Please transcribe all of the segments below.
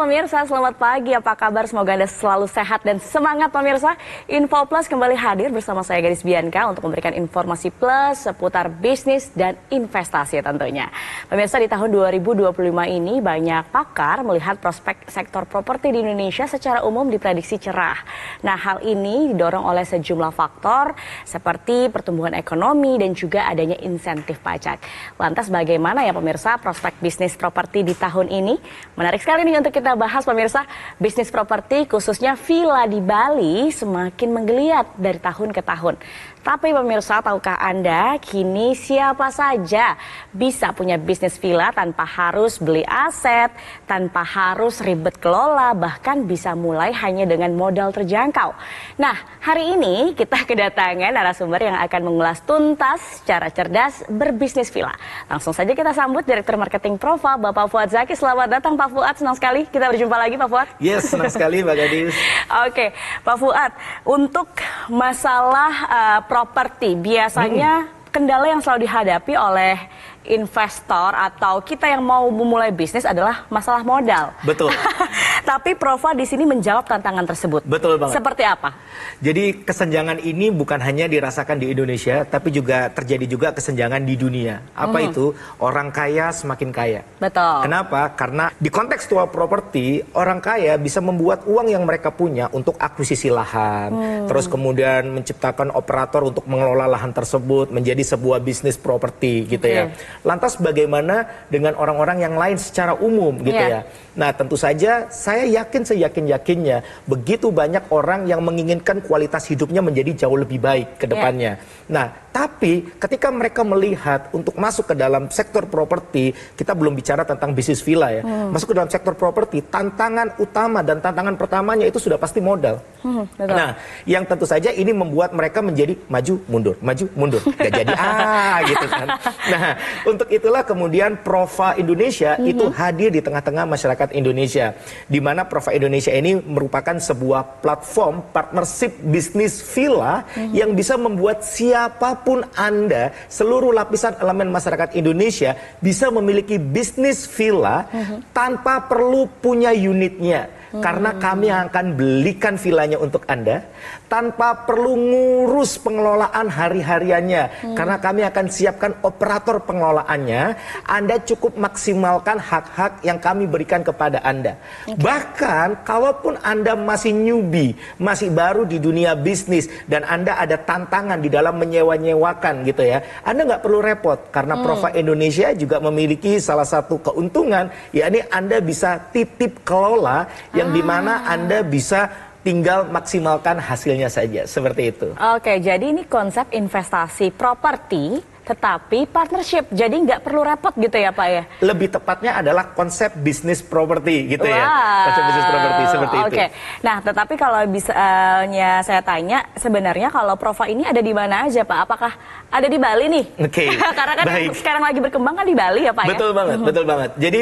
pemirsa, selamat pagi. Apa kabar? Semoga Anda selalu sehat dan semangat pemirsa. Info Plus kembali hadir bersama saya Gadis Bianca untuk memberikan informasi plus seputar bisnis dan investasi tentunya. Pemirsa, di tahun 2025 ini banyak pakar melihat prospek sektor properti di Indonesia secara umum diprediksi cerah. Nah, hal ini didorong oleh sejumlah faktor seperti pertumbuhan ekonomi dan juga adanya insentif pajak. Lantas bagaimana ya pemirsa prospek bisnis properti di tahun ini? Menarik sekali nih untuk kita bahas pemirsa. Bisnis properti khususnya villa di Bali semakin menggeliat dari tahun ke tahun. Tapi pemirsa, tahukah Anda kini siapa saja bisa punya bisnis villa tanpa harus beli aset, tanpa harus ribet kelola, bahkan bisa mulai hanya dengan modal terjangkau. Nah, hari ini kita kedatangan narasumber yang akan mengulas tuntas cara cerdas berbisnis villa. Langsung saja kita sambut Direktur Marketing Prova, Bapak Fuad Zaki. Selamat datang Pak Fuad, senang sekali kita berjumpa lagi Pak Fuad. Yes, senang sekali Mbak Gadis. Oke, Pak Fuad, untuk masalah properti biasanya kendala yang selalu dihadapi oleh investor atau kita yang mau memulai bisnis adalah masalah modal. Betul. Tapi Prova di sini menjawab tantangan tersebut. Betul banget. Seperti apa? Jadi kesenjangan ini bukan hanya dirasakan di Indonesia, tapi juga terjadi juga kesenjangan di dunia. Apa itu? Orang kaya semakin kaya. Betul. Kenapa? Karena di kontekstual properti, orang kaya bisa membuat uang yang mereka punya untuk akuisisi lahan, terus kemudian menciptakan operator untuk mengelola lahan tersebut menjadi sebuah bisnis properti gitu ya. Lantas bagaimana dengan orang-orang yang lain secara umum gitu ya. Nah, tentu saja saya yakin seyakin-yakinnya begitu banyak orang yang menginginkan kualitas hidupnya menjadi jauh lebih baik ke depannya. Nah, tapi ketika mereka melihat untuk masuk ke dalam sektor properti, kita belum bicara tentang bisnis villa ya. Masuk ke dalam sektor properti, tantangan utama dan tantangan pertamanya itu sudah pasti modal. Nah, yang tentu saja ini membuat mereka menjadi maju mundur, gak jadi gitu kan. Nah, untuk itulah kemudian Prova Indonesia itu hadir di tengah-tengah masyarakat Indonesia, di mana Prova Indonesia ini merupakan sebuah platform partnership bisnis villa yang bisa membuat siapapun Anda, seluruh lapisan elemen masyarakat Indonesia bisa memiliki bisnis villa tanpa perlu punya unitnya. Karena kami akan belikan villanya untuk Anda tanpa perlu ngurus pengelolaan hari-hariannya. Karena kami akan siapkan operator pengelolaannya. Anda cukup maksimalkan hak-hak yang kami berikan kepada Anda. Bahkan kalaupun Anda masih newbie, masih baru di dunia bisnis, dan Anda ada tantangan di dalam menyewa-nyewakan gitu ya, Anda nggak perlu repot. Karena Prova Indonesia juga memiliki salah satu keuntungan, yakni Anda bisa titip kelola yang dimana Anda bisa tinggal maksimalkan hasilnya saja, seperti itu. Oke, jadi ini konsep investasi properti tetapi partnership, jadi nggak perlu repot gitu ya Pak ya? Lebih tepatnya adalah konsep bisnis properti gitu ya. Konsep bisnis properti seperti itu. Oke. Nah, tetapi kalau bisanya saya tanya, sebenarnya kalau Prova ini ada di mana aja Pak? Apakah ada di Bali nih? Oke. Karena kan sekarang lagi berkembang kan di Bali ya Pak ya? Betul banget, betul banget. Jadi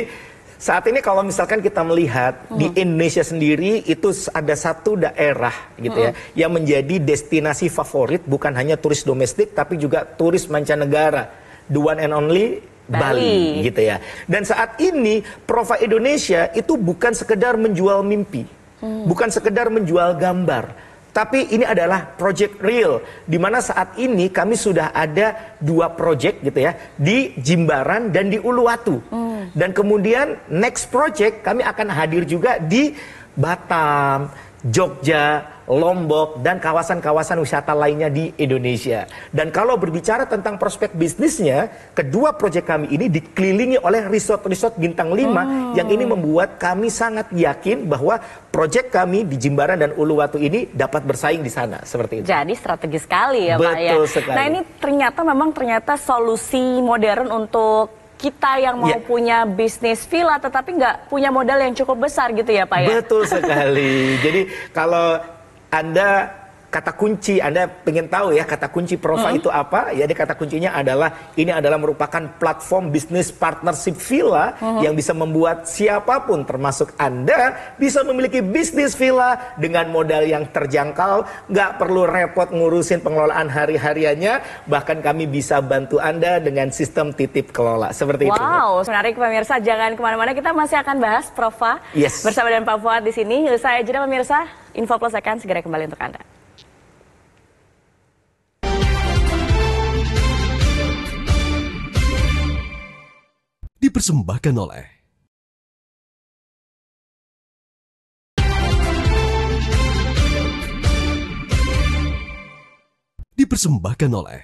saat ini kalau misalkan kita melihat di Indonesia sendiri itu ada satu daerah gitu ya yang menjadi destinasi favorit bukan hanya turis domestik tapi juga turis mancanegara. The one and only Bali gitu ya. Dan saat ini Prova Indonesia itu bukan sekedar menjual mimpi, bukan sekedar menjual gambar. Tapi ini adalah project real, di mana saat ini kami sudah ada 2 project gitu ya, di Jimbaran dan di Uluwatu. Dan kemudian next project kami akan hadir juga di Batam, Jogja, Lombok, dan kawasan-kawasan wisata lainnya di Indonesia. Dan kalau berbicara tentang prospek bisnisnya, kedua proyek kami ini dikelilingi oleh resort-resort bintang 5 yang ini membuat kami sangat yakin bahwa proyek kami di Jimbaran dan Uluwatu ini dapat bersaing di sana, seperti itu. Jadi strategis sekali ya Pak ya. Betul sekali. Nah, ini ternyata solusi modern untuk kita yang mau punya bisnis villa tetapi nggak punya modal yang cukup besar gitu ya Pak ya? Betul sekali. Jadi kalau Anda kata kunci, Anda pengen tahu ya kata kunci Prova itu apa? Jadi kata kuncinya adalah ini adalah merupakan platform bisnis partnership villa yang bisa membuat siapapun termasuk Anda bisa memiliki bisnis villa dengan modal yang terjangkau, nggak perlu repot ngurusin pengelolaan hari-hariannya, bahkan kami bisa bantu Anda dengan sistem titip kelola seperti itu. Wow, menarik pemirsa, jangan kemana-mana, kita masih akan bahas Prova bersama dengan Pak Fuad di sini. Saya jeda pemirsa, Info Plus akan segera kembali untuk Anda. Dipersembahkan oleh Dipersembahkan oleh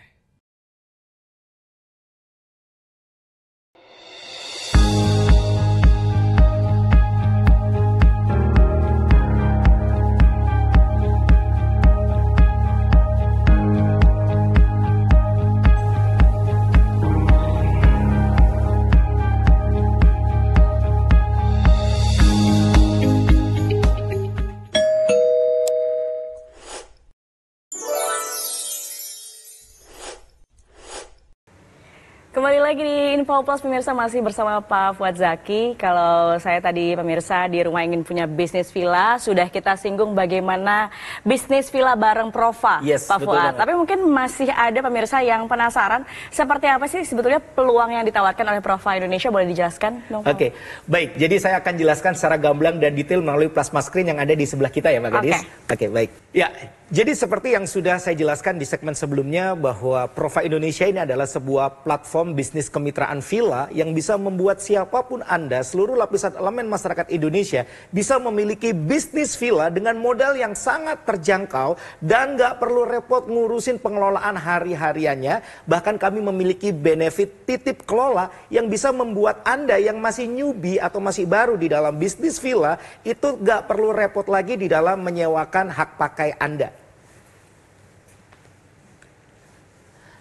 Kembali lagi di Info Plus pemirsa, masih bersama Pak Fuad Zaki. Kalau saya tadi pemirsa di rumah ingin punya bisnis villa, sudah kita singgung bagaimana bisnis villa bareng Prova, Pak Fuad. Tapi mungkin masih ada pemirsa yang penasaran seperti apa sih sebetulnya peluang yang ditawarkan oleh Prova Indonesia, boleh dijelaskan dong? Oke, baik. Jadi saya akan jelaskan secara gamblang dan detail melalui plasma screen yang ada di sebelah kita ya Pak Gadis. Oke, baik. Ya, jadi seperti yang sudah saya jelaskan di segmen sebelumnya bahwa Prova Indonesia ini adalah sebuah platform bisnis kemitraan villa yang bisa membuat siapapun Anda, seluruh lapisan elemen masyarakat Indonesia bisa memiliki bisnis villa dengan modal yang sangat terjangkau dan nggak perlu repot ngurusin pengelolaan hari-hariannya. Bahkan kami memiliki benefit titip kelola yang bisa membuat Anda yang masih newbie atau masih baru di dalam bisnis villa itu nggak perlu repot lagi di dalam menyewakan hak pakai Anda.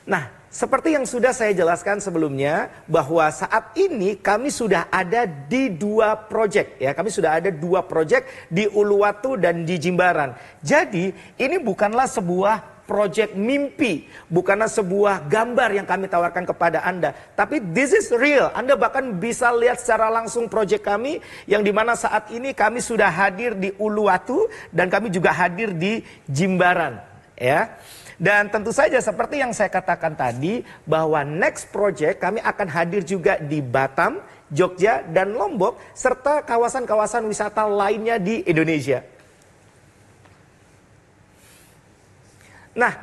Nah, seperti yang sudah saya jelaskan sebelumnya bahwa saat ini kami sudah ada di 2 proyek ya. Kami sudah ada 2 proyek di Uluwatu dan di Jimbaran. Jadi, ini bukanlah sebuah proyek mimpi, bukanlah sebuah gambar yang kami tawarkan kepada Anda, tapi this is real. Anda bahkan bisa lihat secara langsung proyek kami yang dimana saat ini kami sudah hadir di Uluwatu dan kami juga hadir di Jimbaran ya. Dan tentu saja seperti yang saya katakan tadi bahwa next project kami akan hadir juga di Batam, Jogja, dan Lombok serta kawasan-kawasan wisata lainnya di Indonesia. Nah,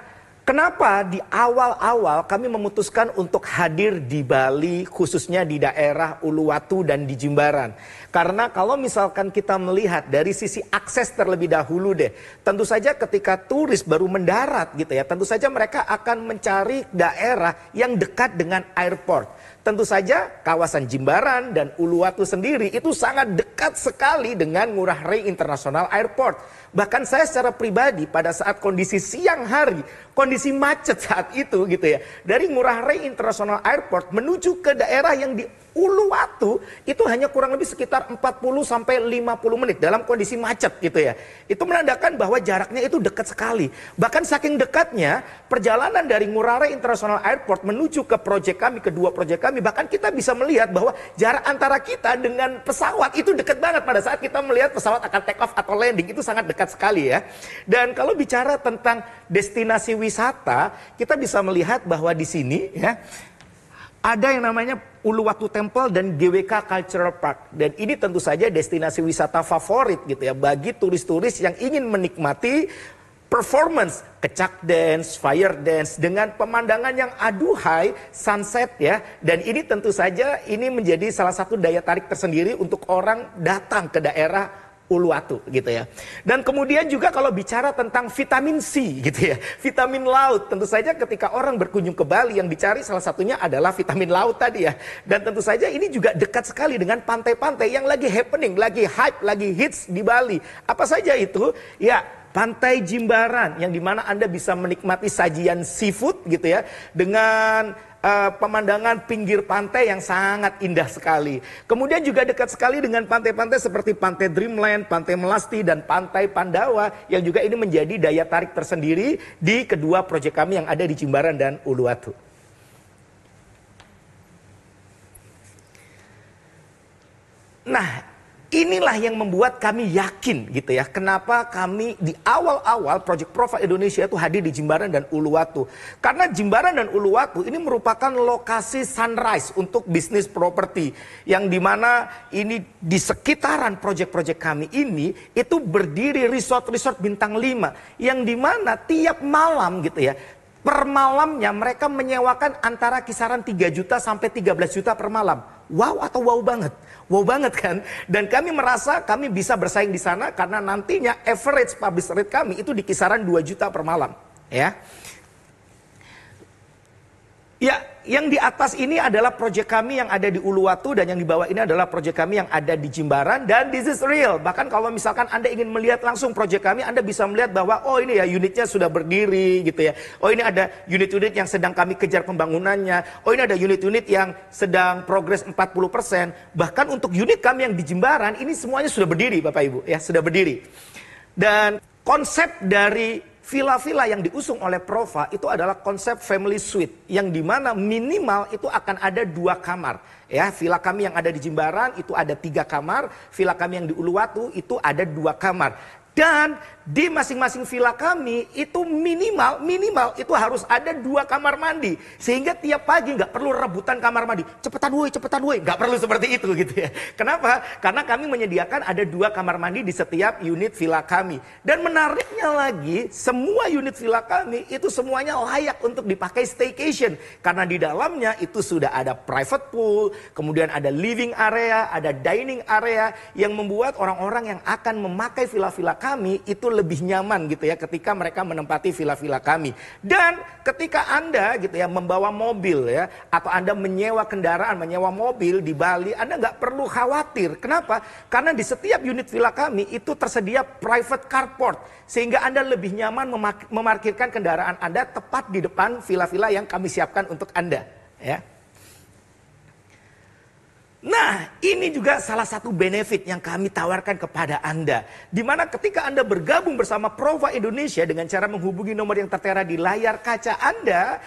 kenapa di awal-awal kami memutuskan untuk hadir di Bali, khususnya di daerah Uluwatu dan di Jimbaran? Karena kalau misalkan kita melihat dari sisi akses terlebih dahulu deh, tentu saja ketika turis baru mendarat gitu ya, tentu saja mereka akan mencari daerah yang dekat dengan airport. Tentu saja kawasan Jimbaran dan Uluwatu sendiri itu sangat dekat sekali dengan Ngurah Rai International Airport. Bahkan saya secara pribadi pada saat kondisi siang hari, kondisi macet saat itu gitu ya, dari Ngurah Rai International Airport menuju ke daerah yang di Uluwatu itu hanya kurang lebih sekitar 40 sampai 50 menit dalam kondisi macet gitu ya. Itu menandakan bahwa jaraknya itu dekat sekali. Bahkan saking dekatnya perjalanan dari Ngurah Rai International Airport menuju ke proyek kami, kedua proyek kami, bahkan kita bisa melihat bahwa jarak antara kita dengan pesawat itu dekat banget pada saat kita melihat pesawat akan take off atau landing, itu sangat dekat sekali ya. Dan kalau bicara tentang destinasi wisata, kita bisa melihat bahwa di sini ya ada yang namanya Uluwatu Temple dan GWK Cultural Park. Dan ini tentu saja destinasi wisata favorit gitu ya bagi turis-turis yang ingin menikmati performance kecak dance, fire dance dengan pemandangan yang aduhai, sunset ya. Dan ini tentu saja ini menjadi salah satu daya tarik tersendiri untuk orang datang ke daerah Uluwatu gitu ya. Dan kemudian juga kalau bicara tentang vitamin C gitu ya, vitamin laut, tentu saja ketika orang berkunjung ke Bali yang dicari salah satunya adalah vitamin laut tadi ya. Dan tentu saja ini juga dekat sekali dengan pantai-pantai yang lagi happening, lagi hype, lagi hits di Bali. Apa saja itu? Ya, Pantai Jimbaran yang dimana Anda bisa menikmati sajian seafood gitu ya dengan pemandangan pinggir pantai yang sangat indah sekali. Kemudian juga dekat sekali dengan pantai-pantai seperti Pantai Dreamland, Pantai Melasti, dan Pantai Pandawa yang juga ini menjadi daya tarik tersendiri di kedua proyek kami yang ada di Jimbaran dan Uluwatu. Nah, inilah yang membuat kami yakin gitu ya. Kenapa kami di awal-awal Project Prova Indonesia itu hadir di Jimbaran dan Uluwatu. Karena Jimbaran dan Uluwatu ini merupakan lokasi sunrise untuk bisnis properti. Yang dimana ini di sekitaran proyek-proyek kami ini itu berdiri resort-resort bintang 5. Yang dimana tiap malam gitu ya. Per malamnya mereka menyewakan antara kisaran 3 juta sampai 13 juta per malam. Wow atau wow banget? Wow banget kan? Dan kami merasa kami bisa bersaing di sana karena nantinya average publish rate kami itu di kisaran 2 juta per malam. Ya. Ya, yang di atas ini adalah proyek kami yang ada di Uluwatu dan yang di bawah ini adalah proyek kami yang ada di Jimbaran dan this is real. Bahkan kalau misalkan Anda ingin melihat langsung proyek kami, Anda bisa melihat bahwa oh ini ya unitnya sudah berdiri gitu ya. Oh ini ada unit-unit yang sedang kami kejar pembangunannya. Oh ini ada unit-unit yang sedang progres 40%. Bahkan untuk unit kami yang di Jimbaran ini semuanya sudah berdiri Bapak Ibu ya, sudah berdiri. Dan konsep dari villa-villa yang diusung oleh Prova itu adalah konsep family suite yang dimana minimal itu akan ada 2 kamar. Ya, villa kami yang ada di Jimbaran itu ada 3 kamar, villa kami yang di Uluwatu itu ada 2 kamar. Dan di masing-masing villa kami itu minimal itu harus ada 2 kamar mandi. Sehingga tiap pagi nggak perlu rebutan kamar mandi. Cepetan woi, nggak perlu seperti itu gitu ya. Kenapa? Karena kami menyediakan ada 2 kamar mandi di setiap unit villa kami. Dan menariknya lagi, semua unit villa kami itu semuanya layak untuk dipakai staycation. Karena di dalamnya itu sudah ada private pool, kemudian ada living area, ada dining area yang membuat orang-orang yang akan memakai villa-villa kami itu lebih nyaman gitu ya ketika mereka menempati villa-villa kami. Dan ketika Anda gitu ya membawa mobil ya atau Anda menyewa kendaraan, menyewa mobil di Bali, Anda nggak perlu khawatir. Kenapa? Karena di setiap unit villa kami itu tersedia private carport sehingga Anda lebih nyaman memarkirkan kendaraan Anda tepat di depan villa-villa yang kami siapkan untuk Anda ya. Nah, ini juga salah satu benefit yang kami tawarkan kepada Anda. Di mana ketika Anda bergabung bersama Prova Indonesia dengan cara menghubungi nomor yang tertera di layar kaca Anda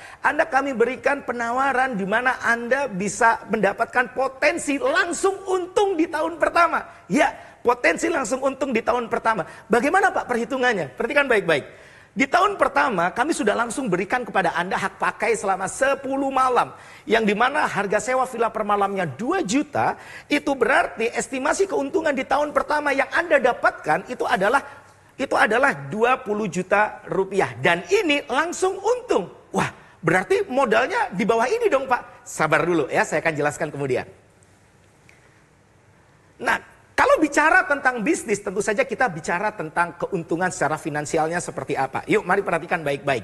kami berikan penawaran di mana Anda bisa mendapatkan potensi langsung untung di tahun pertama. Ya, potensi langsung untung di tahun pertama. Bagaimana Pak perhitungannya? Perhatikan baik-baik. Di tahun pertama kami sudah langsung berikan kepada Anda hak pakai selama 10 malam. Yang dimana harga sewa villa per malamnya 2 juta. Itu berarti estimasi keuntungan di tahun pertama yang Anda dapatkan itu adalah 20 juta rupiah. Dan ini langsung untung. Wah, berarti modalnya di bawah ini dong Pak. Sabar dulu ya, saya akan jelaskan kemudian. Nah, kalau bicara tentang bisnis, tentu saja kita bicara tentang keuntungan secara finansialnya seperti apa. Yuk, mari perhatikan baik-baik.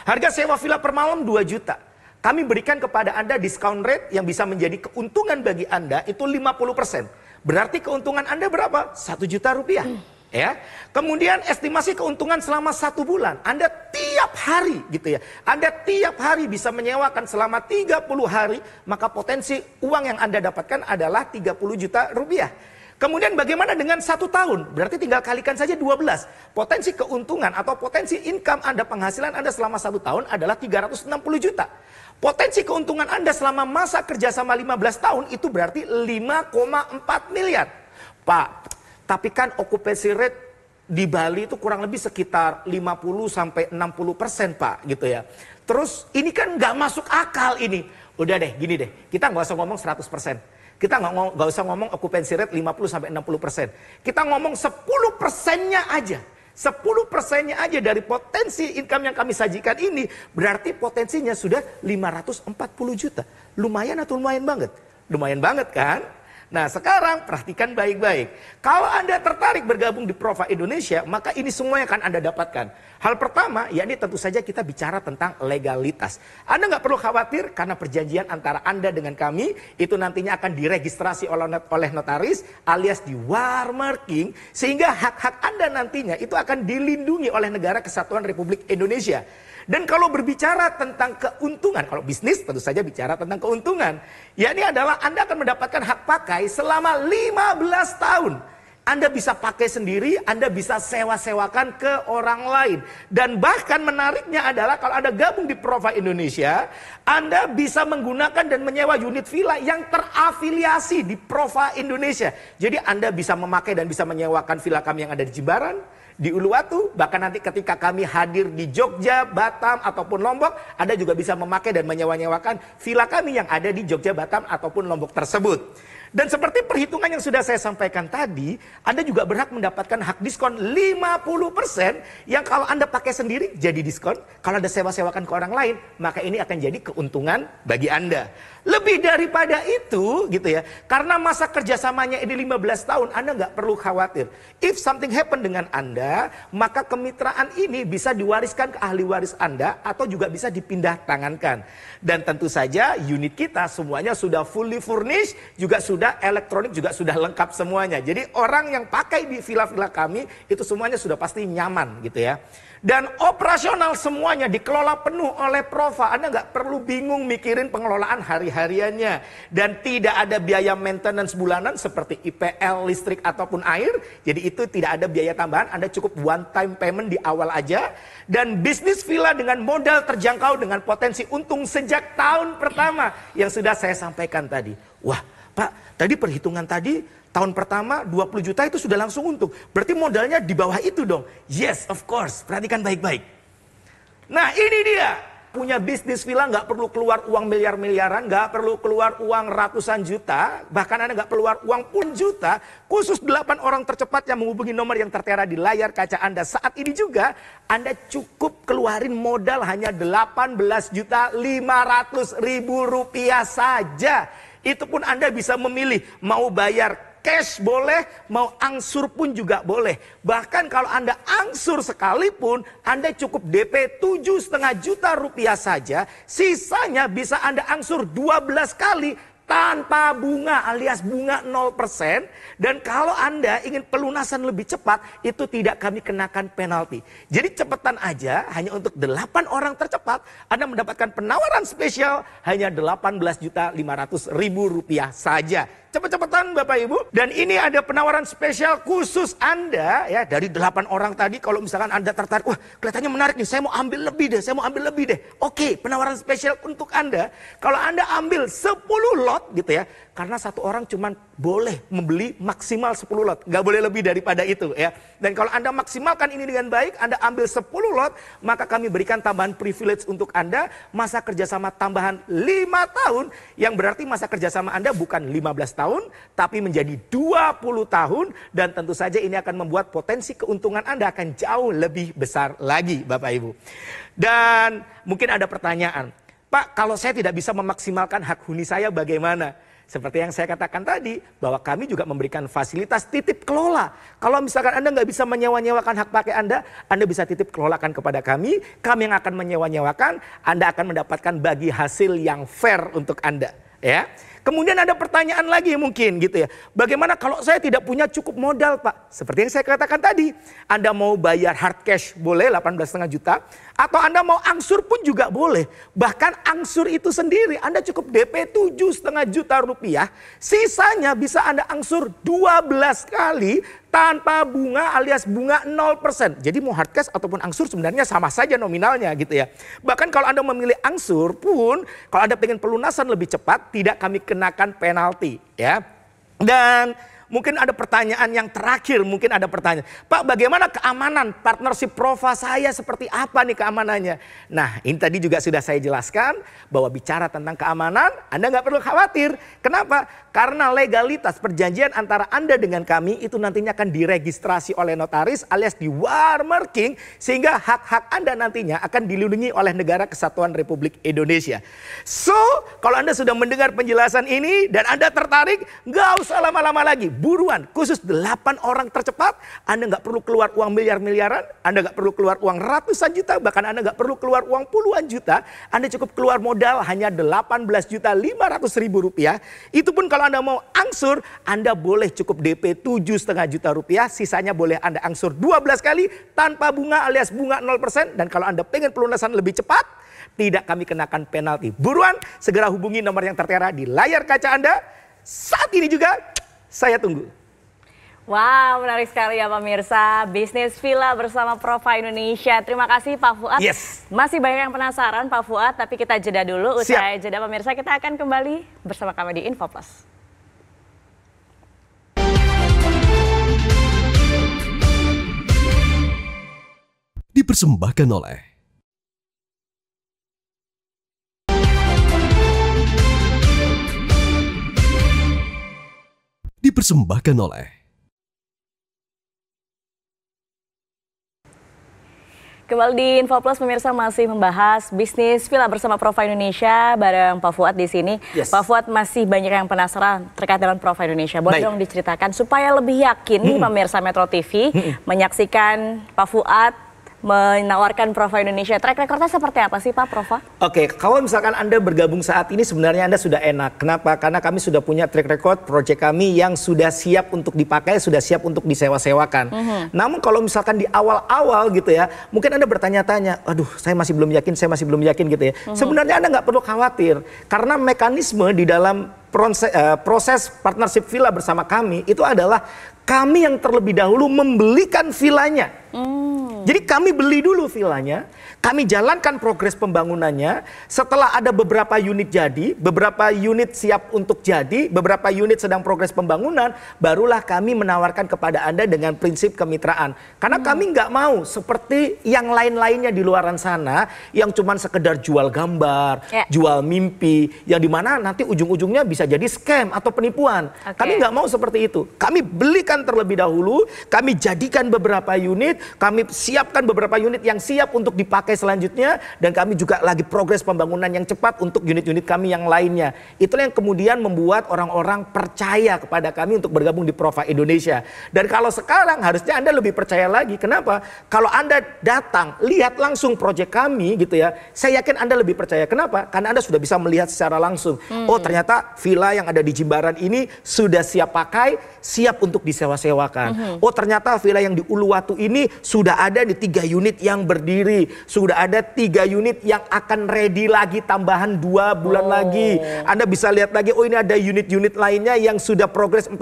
Harga sewa villa per malam 2 juta. Kami berikan kepada Anda discount rate yang bisa menjadi keuntungan bagi Anda itu 50%. Berarti keuntungan Anda berapa? 1 juta rupiah. Ya. Kemudian estimasi keuntungan selama 1 bulan. Anda tiap hari gitu ya. Anda tiap hari bisa menyewakan selama 30 hari. Maka potensi uang yang Anda dapatkan adalah 30 juta rupiah. Kemudian bagaimana dengan 1 tahun? Berarti tinggal kalikan saja 12. Potensi keuntungan atau potensi income Anda, penghasilan Anda selama 1 tahun adalah 360 juta. Potensi keuntungan Anda selama masa kerja sama 15 tahun itu berarti 5,4 miliar. Pak, tapi kan occupancy rate di Bali itu kurang lebih sekitar 50-60% Pak gitu ya. Terus ini kan nggak masuk akal ini. Udah deh, gini deh, kita nggak usah ngomong 100%. Kita nggak usah ngomong occupancy rate 50-60%. Kita ngomong 10%-nya aja. 10%-nya aja dari potensi income yang kami sajikan ini. Berarti potensinya sudah 540 juta. Lumayan atau lumayan banget? Lumayan banget kan? Nah sekarang perhatikan baik-baik. Kalau Anda tertarik bergabung di Prova Indonesia, maka ini semua yang akan Anda dapatkan. Hal pertama, yakni tentu saja kita bicara tentang legalitas. Anda nggak perlu khawatir karena perjanjian antara Anda dengan kami itu nantinya akan diregistrasi oleh notaris alias di watermarking, sehingga hak-hak Anda nantinya itu akan dilindungi oleh Negara Kesatuan Republik Indonesia. Dan kalau berbicara tentang keuntungan, kalau bisnis tentu saja bicara tentang keuntungan. Ya ini adalah Anda akan mendapatkan hak pakai selama 15 tahun. Anda bisa pakai sendiri, Anda bisa sewa-sewakan ke orang lain. Dan bahkan menariknya adalah kalau Anda gabung di Prova Indonesia, Anda bisa menggunakan dan menyewa unit villa yang terafiliasi di Prova Indonesia. Jadi Anda bisa memakai dan bisa menyewakan villa kami yang ada di Jimbaran, di Uluwatu, bahkan nanti ketika kami hadir di Jogja, Batam, ataupun Lombok, Anda juga bisa memakai dan menyewa-nyewakan villa kami yang ada di Jogja, Batam, ataupun Lombok tersebut. Dan seperti perhitungan yang sudah saya sampaikan tadi, Anda juga berhak mendapatkan hak diskon 50% yang kalau Anda pakai sendiri jadi diskon. Kalau Anda sewa-sewakan ke orang lain, maka ini akan jadi keuntungan bagi Anda. Lebih daripada itu gitu ya, karena masa kerjasamanya ini 15 tahun, Anda nggak perlu khawatir. If something happen dengan Anda, maka kemitraan ini bisa diwariskan ke ahli waris Anda atau juga bisa dipindah tangankan. Dan tentu saja unit kita semuanya sudah fully furnished, juga sudah elektronik, juga sudah lengkap semuanya. Jadi orang yang pakai di villa-villa kami itu semuanya sudah pasti nyaman gitu ya. Dan operasional semuanya dikelola penuh oleh Prova. Anda nggak perlu bingung mikirin pengelolaan hari-hariannya. Dan tidak ada biaya maintenance bulanan seperti IPL, listrik ataupun air. Jadi itu tidak ada biaya tambahan. Anda cukup one time payment di awal aja. Dan bisnis villa dengan modal terjangkau dengan potensi untung sejak tahun pertama yang sudah saya sampaikan tadi. Wah Pak, tadi perhitungan tadi tahun pertama 20 juta itu sudah langsung untung. Berarti modalnya di bawah itu dong. Yes, of course. Perhatikan baik-baik. Nah ini dia. Punya bisnis villa nggak perlu keluar uang miliar-miliaran. Nggak perlu keluar uang ratusan juta. Bahkan Anda nggak keluar uang pun juta. Khusus 8 orang tercepat yang menghubungi nomor yang tertera di layar kaca Anda saat ini juga. Anda cukup keluarin modal hanya 18.500.000 rupiah saja. Itu pun Anda bisa memilih mau bayar cash boleh, mau angsur pun juga boleh. Bahkan kalau Anda angsur sekalipun, Anda cukup DP 7,5 juta rupiah saja. Sisanya bisa Anda angsur 12 kali tanpa bunga alias bunga 0%. Dan kalau Anda ingin pelunasan lebih cepat, itu tidak kami kenakan penalti. Jadi cepetan aja, hanya untuk 8 orang tercepat, Anda mendapatkan penawaran spesial hanya 18.500.000 rupiah saja. Cepet-cepetan Bapak Ibu. Dan ini ada penawaran spesial khusus Anda ya, dari 8 orang tadi. Kalau misalkan Anda tertarik, wah kelihatannya menarik nih, saya mau ambil lebih deh, saya mau ambil lebih deh. Oke, penawaran spesial untuk Anda. Kalau Anda ambil 10 lot gitu ya, karena satu orang cuma boleh membeli maksimal 10 lot. Nggak boleh lebih daripada itu ya. Dan kalau Anda maksimalkan ini dengan baik, Anda ambil 10 lot, maka kami berikan tambahan privilege untuk Anda. Masa kerjasama tambahan 5 tahun, yang berarti masa kerjasama Anda bukan 15 tahun, tapi menjadi 20 tahun. Dan tentu saja ini akan membuat potensi keuntungan Anda akan jauh lebih besar lagi Bapak Ibu. Dan mungkin ada pertanyaan, Pak kalau saya tidak bisa memaksimalkan hak huni saya bagaimana? Seperti yang saya katakan tadi, bahwa kami juga memberikan fasilitas titip kelola. Kalau misalkan Anda nggak bisa menyewa-nyewakan hak pakai Anda bisa titip kelolakan kepada kami yang akan menyewa-nyewakan, Anda akan mendapatkan bagi hasil yang fair untuk Anda. Ya. Kemudian ada pertanyaan lagi mungkin gitu ya. Bagaimana kalau saya tidak punya cukup modal Pak? Seperti yang saya katakan tadi. Anda mau bayar hard cash boleh 18,5 juta. Atau Anda mau angsur pun juga boleh. Bahkan angsur itu sendiri Anda cukup DP 7,5 juta rupiah. Sisanya bisa Anda angsur 12 kali tanpa bunga alias bunga 0%. Jadi mau hard cash ataupun angsur sebenarnya sama saja nominalnya gitu ya. Bahkan kalau Anda memilih angsur pun, kalau Anda pengen pelunasan lebih cepat, tidak kami kenakan penalti ya. Dan mungkin ada pertanyaan yang terakhir, mungkin ada pertanyaan. Pak, bagaimana keamanan partnership Prova saya, seperti apa nih keamanannya? Nah, ini tadi juga sudah saya jelaskan bahwa bicara tentang keamanan, Anda nggak perlu khawatir. Kenapa? Karena legalitas perjanjian antara Anda dengan kami itu nantinya akan diregistrasi oleh notaris alias di watermarking, sehingga hak-hak Anda nantinya akan dilindungi oleh Negara Kesatuan Republik Indonesia. So, kalau Anda sudah mendengar penjelasan ini dan Anda tertarik, nggak usah lama-lama lagi. Buruan, khusus 8 orang tercepat. Anda nggak perlu keluar uang miliar-miliaran, Anda nggak perlu keluar uang ratusan juta, bahkan Anda nggak perlu keluar uang puluhan juta. Anda cukup keluar modal hanya 18.500.000 rupiah. Itu pun kalau Anda mau angsur, Anda boleh cukup DP 7,5 juta rupiah. Sisanya boleh Anda angsur 12 kali tanpa bunga alias bunga 0%. Dan kalau Anda pengen pelunasan lebih cepat, tidak kami kenakan penalti. Buruan, segera hubungi nomor yang tertera di layar kaca Anda. Saat ini juga, saya tunggu. Wow, menarik sekali ya pemirsa. Bisnis villa bersama Prova Indonesia. Terima kasih Pak Fuad. Yes. Masih banyak yang penasaran Pak Fuad, tapi kita jeda dulu. Usai jeda pemirsa, kita akan kembali bersama kami di Info Plus. Dipersembahkan oleh Kembali di Info Plus pemirsa, masih membahas bisnis villa bersama Prova Indonesia bareng Pak Fuad di sini. Yes. Pak Fuad, masih banyak yang penasaran terkait dengan Prova Indonesia. Boleh dong diceritakan supaya lebih yakin nih pemirsa Metro TV menyaksikan Pak Fuad menawarkan Prova Indonesia. Track recordnya seperti apa sih Pak Prova? Oke, kalau misalkan Anda bergabung saat ini sebenarnya Anda sudah enak. Kenapa? Karena kami sudah punya track record proyek kami yang sudah siap untuk dipakai, sudah siap untuk disewa-sewakan. Namun kalau misalkan di awal-awal gitu ya, mungkin Anda bertanya-tanya, aduh saya masih belum yakin gitu ya. Sebenarnya Anda nggak perlu khawatir. Karena mekanisme di dalam proses partnership villa bersama kami itu adalah kami yang terlebih dahulu membelikan villanya. Jadi kami beli dulu villanya, kami jalankan progres pembangunannya. Setelah ada beberapa unit jadi, beberapa unit siap untuk jadi, beberapa unit sedang progres pembangunan, barulah kami menawarkan kepada Anda dengan prinsip kemitraan. Karena kami nggak mau seperti yang lain-lainnya di luaran sana, yang cuma sekedar jual gambar, jual mimpi, yang dimana nanti ujung-ujungnya bisa jadi scam atau penipuan. Kami nggak mau seperti itu. Kami belikan terlebih dahulu, kami jadikan beberapa unit, kami siapkan beberapa unit yang siap untuk dipakai selanjutnya, dan kami juga lagi progres pembangunan yang cepat untuk unit-unit kami yang lainnya. Itulah yang kemudian membuat orang-orang percaya kepada kami untuk bergabung di Prova Indonesia. Dan kalau sekarang harusnya Anda lebih percaya lagi. Kenapa? Kalau Anda datang, lihat langsung proyek kami gitu ya, saya yakin Anda lebih percaya. Kenapa? Karena Anda sudah bisa melihat secara langsung. Oh ternyata villa yang ada di Jimbaran ini sudah siap pakai, siap untuk disewa-sewakan. Oh ternyata villa yang di Uluwatu ini sudah ada di 3 unit yang berdiri. Sudah ada 3 unit yang akan ready lagi, tambahan 2 bulan lagi. Anda bisa lihat lagi, oh ini ada unit-unit lainnya yang sudah progres 40%.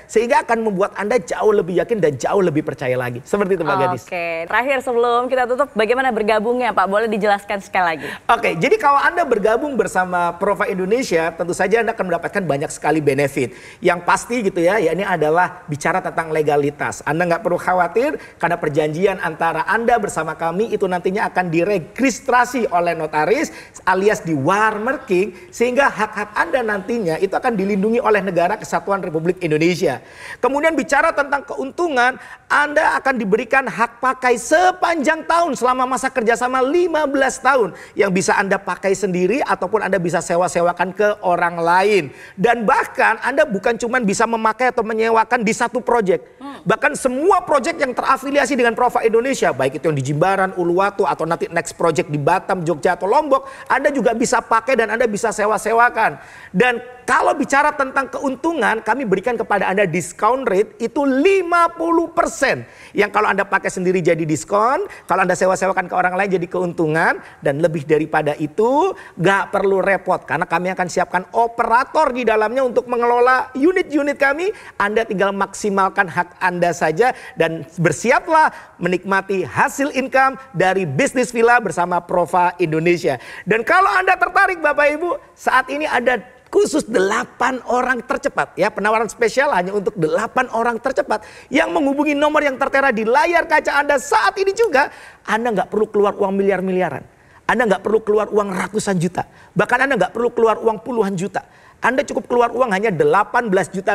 Sehingga akan membuat Anda jauh lebih yakin dan jauh lebih percaya lagi. Seperti itu Mbak Gadis. Oke, terakhir sebelum kita tutup, bagaimana bergabungnya Pak? Boleh dijelaskan sekali lagi? Oke, jadi kalau Anda bergabung bersama Prova Indonesia, tentu saja Anda akan mendapatkan banyak sekali benefit. Yang pasti gitu ya, ini adalah bicara tentang legalitas. Anda nggak perlu khawatir karena perjanjian antara Anda bersama kami itu nantinya akan diregistrasi oleh notaris alias di watermarking, sehingga hak-hak Anda nantinya itu akan dilindungi oleh Negara Kesatuan Republik Indonesia. Kemudian bicara tentang keuntungan, Anda akan diberikan hak pakai sepanjang tahun selama masa kerjasama 15 tahun yang bisa Anda pakai sendiri ataupun Anda bisa sewa-sewakan ke orang lain. Dan bahkan Anda bukan cuma bisa memakai atau menyewakan di satu proyek. Bahkan semua proyek yang terafiliasi dengan Prova Indonesia, baik itu yang di Jimbaran, Uluwatu, atau nanti next project di Batam, Jogja, atau Lombok, Anda juga bisa pakai dan Anda bisa sewa-sewakan. Dan kalau bicara tentang keuntungan, kami berikan kepada Anda discount rate itu 50%. Yang kalau Anda pakai sendiri jadi diskon, kalau Anda sewa-sewakan ke orang lain jadi keuntungan. Dan lebih daripada itu, gak perlu repot. Karena kami akan siapkan operator di dalamnya untuk mengelola unit-unit kami. Anda tinggal maksimalkan hak Anda saja dan bersiaplah menikmati hasil income dari bisnis villa bersama Prova Indonesia. Dan kalau Anda tertarik Bapak Ibu, saat ini ada khusus 8 orang tercepat ya, penawaran spesial hanya untuk 8 orang tercepat yang menghubungi nomor yang tertera di layar kaca Anda saat ini juga. Anda nggak perlu keluar uang miliar-miliaran, Anda nggak perlu keluar uang ratusan juta, bahkan Anda nggak perlu keluar uang puluhan juta. Anda cukup keluar uang hanya 18.500.000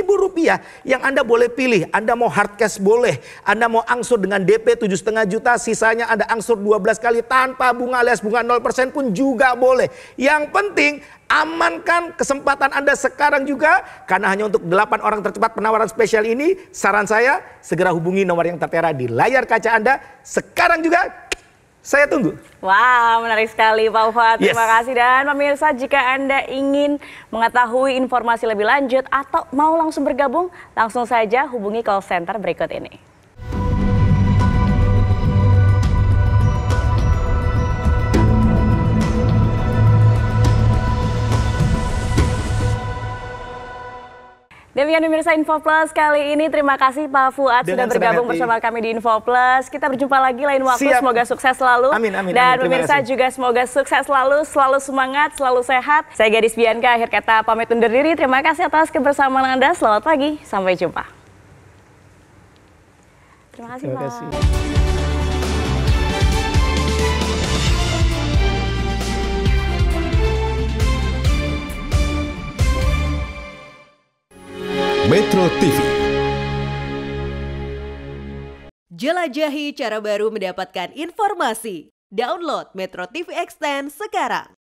rupiah yang Anda boleh pilih. Anda mau hard cash boleh, Anda mau angsur dengan DP 7,5 juta, sisanya Anda angsur 12 kali tanpa bunga alias bunga 0% pun juga boleh. Yang penting amankan kesempatan Anda sekarang juga, karena hanya untuk 8 orang tercepat penawaran spesial ini. Saran saya, segera hubungi nomor yang tertera di layar kaca Anda sekarang juga. Saya tunggu. Wah, menarik sekali Pak Fuad. Terima kasih. Dan pemirsa, jika Anda ingin mengetahui informasi lebih lanjut atau mau langsung bergabung, langsung saja hubungi call center berikut ini. Demikian pemirsa Info Plus kali ini. Terima kasih Pak Fuad sudah bergabung bersama kami di Info Plus. Kita berjumpa lagi lain waktu. Siap. Semoga sukses selalu. Amin, amin, dan amin. pemirsa juga semoga sukses selalu semangat, selalu sehat. Saya Gadis Bianca, akhir kata pamit undur diri. Terima kasih atas kebersamaan Anda. Selamat pagi, sampai jumpa. Terima kasih Pak. Metro TV. Jelajahi cara baru mendapatkan informasi. Download Metro TV Extend sekarang.